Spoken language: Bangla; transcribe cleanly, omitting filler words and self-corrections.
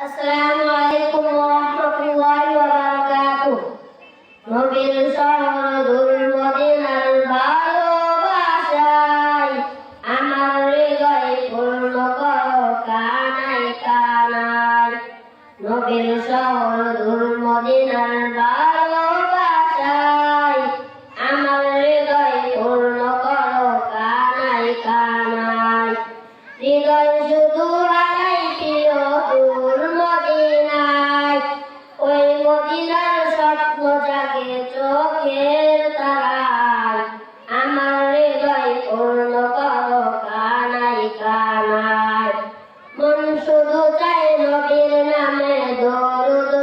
আসসালামু আলাইকুম ওয়া রাহমাতুল্লাহি ওয়া বারাকাতুহু। নবীর শহর মদিনার ভালোবাসায় আমার হৃদয় পূর্ণ করো কানায় কানায়। নবীর শহর মদিনার ভালোবাসায় আমার হৃদয় পূর্ণ করো কানায় কানায়। হৃদয় শুধু হারাই প্রিয় দূর মদিনায়, ওই মদিনার স্বপ্ন জাগে চোখের তারায়। আমার হৃদয় পূর্ণ করো কানায় কানায়। মন শুধু চাই নবীর নামে দরুদ